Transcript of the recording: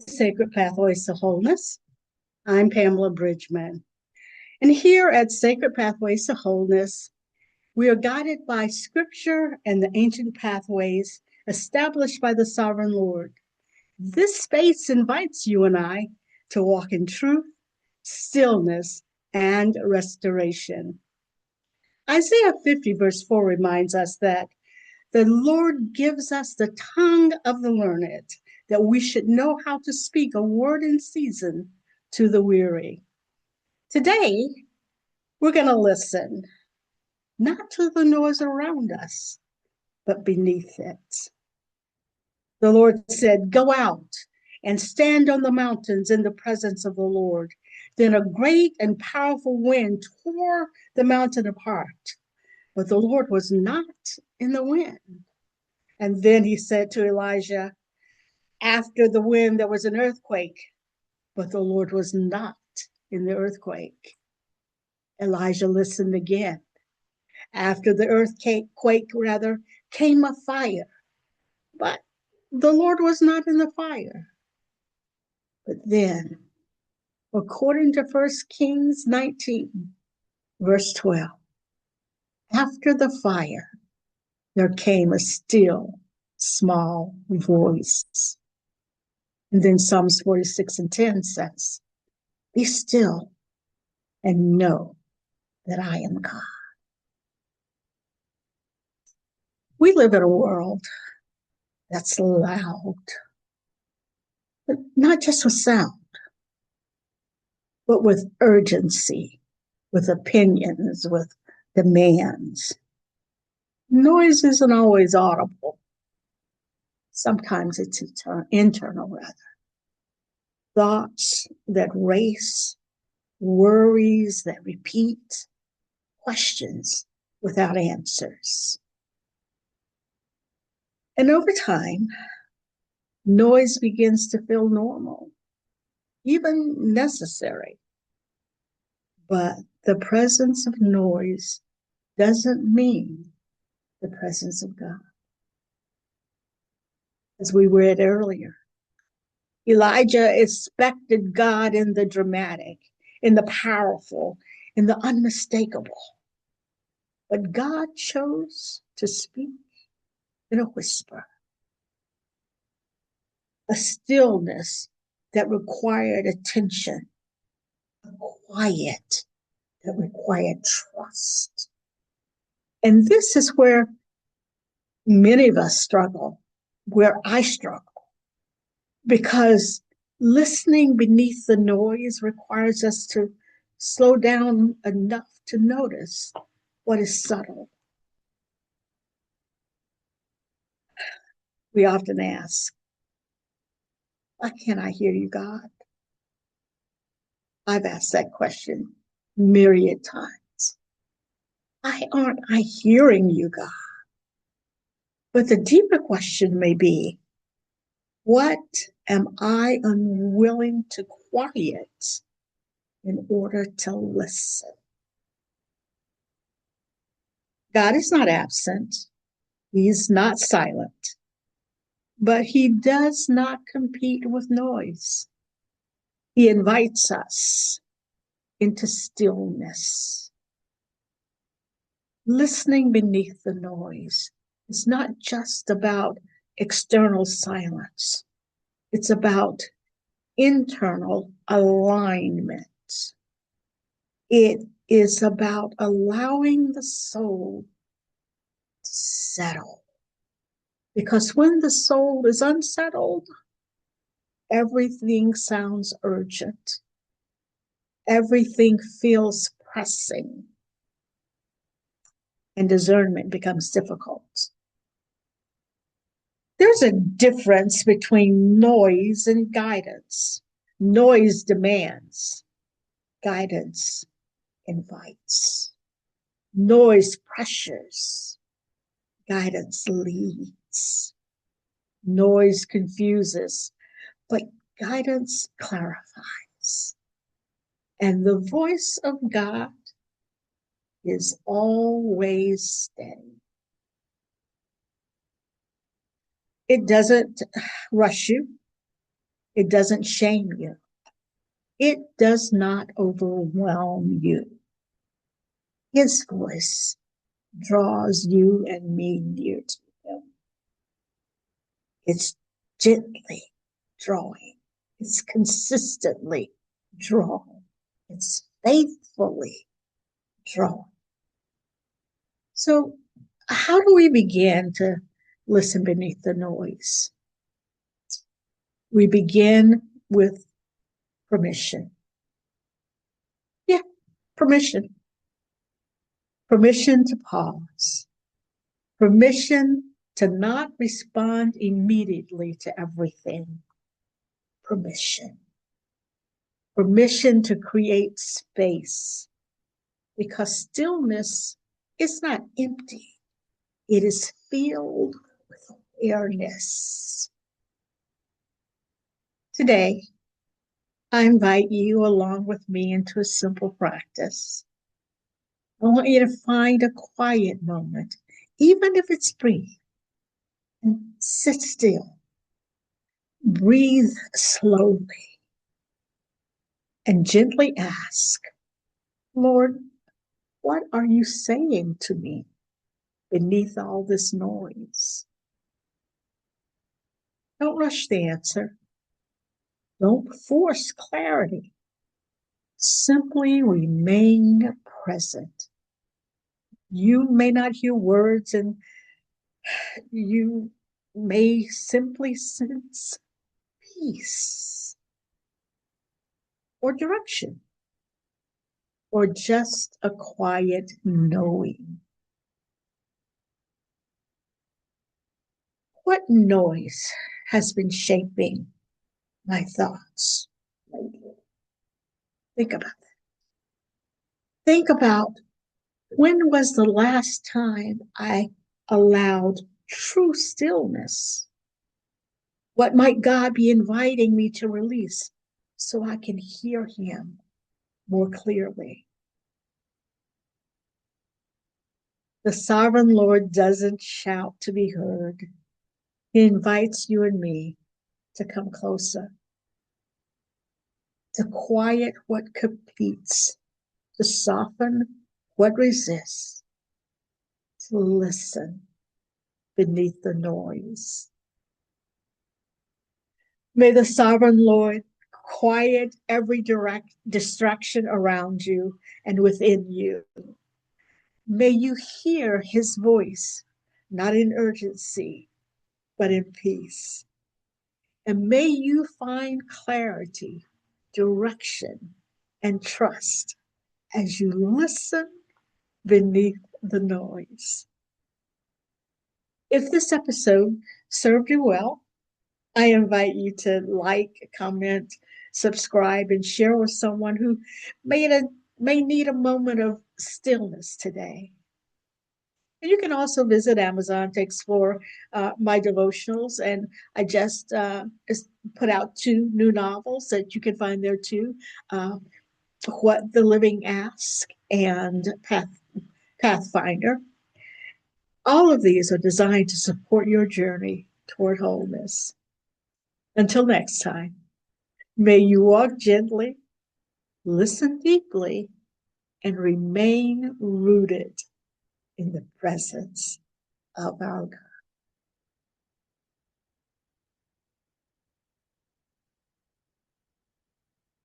Sacred Pathways to Wholeness. I'm Pamela Bridgeman. And here at Sacred Pathways to Wholeness, we are guided by scripture and the ancient pathways established by the sovereign Lord. This space invites you and I to walk in truth, stillness, and restoration. Isaiah 50, verse 4 reminds us that the Lord gives us the tongue of the learned, that we should know how to speak a word in season to the weary. Today, we're going to listen, not to the noise around us, but beneath it. The Lord said, "Go out and stand on the mountains in the presence of the Lord." Then a great and powerful wind tore the mountain apart, but the Lord was not in the wind. And then he said to Elijah, after the wind, there was an earthquake, but the Lord was not in the earthquake. Elijah listened again. After the earthquake, came a fire, but the Lord was not in the fire. But then, according to 1 Kings 19, verse 12, after the fire, there came a still, small voice. And then Psalms 46:10 says, "Be still and know that I am God." We live in a world that's loud, but not just with sound, but with urgency, with opinions, with demands. Noise isn't always audible. Sometimes it's internal, rather. Thoughts that race, worries that repeat, questions without answers. And over time, noise begins to feel normal, even necessary. But the presence of noise doesn't mean the presence of God. As we read earlier, Elijah expected God in the dramatic, in the powerful, in the unmistakable. But God chose to speak in a whisper, a stillness that required attention, a quiet that required trust. And this is where many of us struggle, where I struggle, because listening beneath the noise requires us to slow down enough to notice what is subtle. We often ask, "Why can't I hear you, God?" I've asked that question myriad times. Why aren't I hearing you, God? But the deeper question may be, what am I unwilling to quiet in order to listen? God is not absent. He's not silent. But he does not compete with noise. He invites us into stillness. Listening beneath the noise is not just about external silence. It's about internal alignment. It is about allowing the soul to settle. Because when the soul is unsettled, everything sounds urgent. Everything feels pressing. And discernment becomes difficult. There's a difference between noise and guidance. Noise demands, guidance invites. Noise pressures, guidance leads. Noise confuses, but guidance clarifies. And the voice of God is always steady. It doesn't rush you. It doesn't shame you. It does not overwhelm you. His voice draws you and me near to him. It's gently drawing. It's consistently drawing. It's faithfully drawing. So, how do we begin to listen beneath the noise? We begin with permission. Yeah, permission. Permission to pause. Permission to not respond immediately to everything. Permission. Permission to create space. Because stillness is not empty, it is filled with awareness. Today, I invite you along with me into a simple practice. I want you to find a quiet moment, even if it's brief, and sit still. Breathe slowly and gently ask, Lord, what are you saying to me beneath all this noise? Don't rush the answer. Don't force clarity. Simply remain present. You may not hear words, and you may simply sense peace or direction or just a quiet knowing. What noise has been shaping my thoughts lately? Think about that. Think about, when was the last time I allowed true stillness? What might God be inviting me to release so I can hear him more clearly? The sovereign Lord doesn't shout to be heard. He invites you and me to come closer, to quiet what competes, to soften what resists, to listen beneath the noise. May the sovereign Lord quiet every direct distraction around you and within you. May you hear his voice, not in urgency, but in peace. And may you find clarity, direction, and trust as you listen beneath the noise. If this episode served you well, I invite you to like, comment, subscribe, and share with someone who may need a moment of stillness today. And you can also visit Amazon to explore my devotionals. And I just put out 2 new novels that you can find there too. What the Living Ask and Pathfinder. All of these are designed to support your journey toward wholeness. Until next time, may you walk gently, listen deeply, and remain rooted in the presence of our God.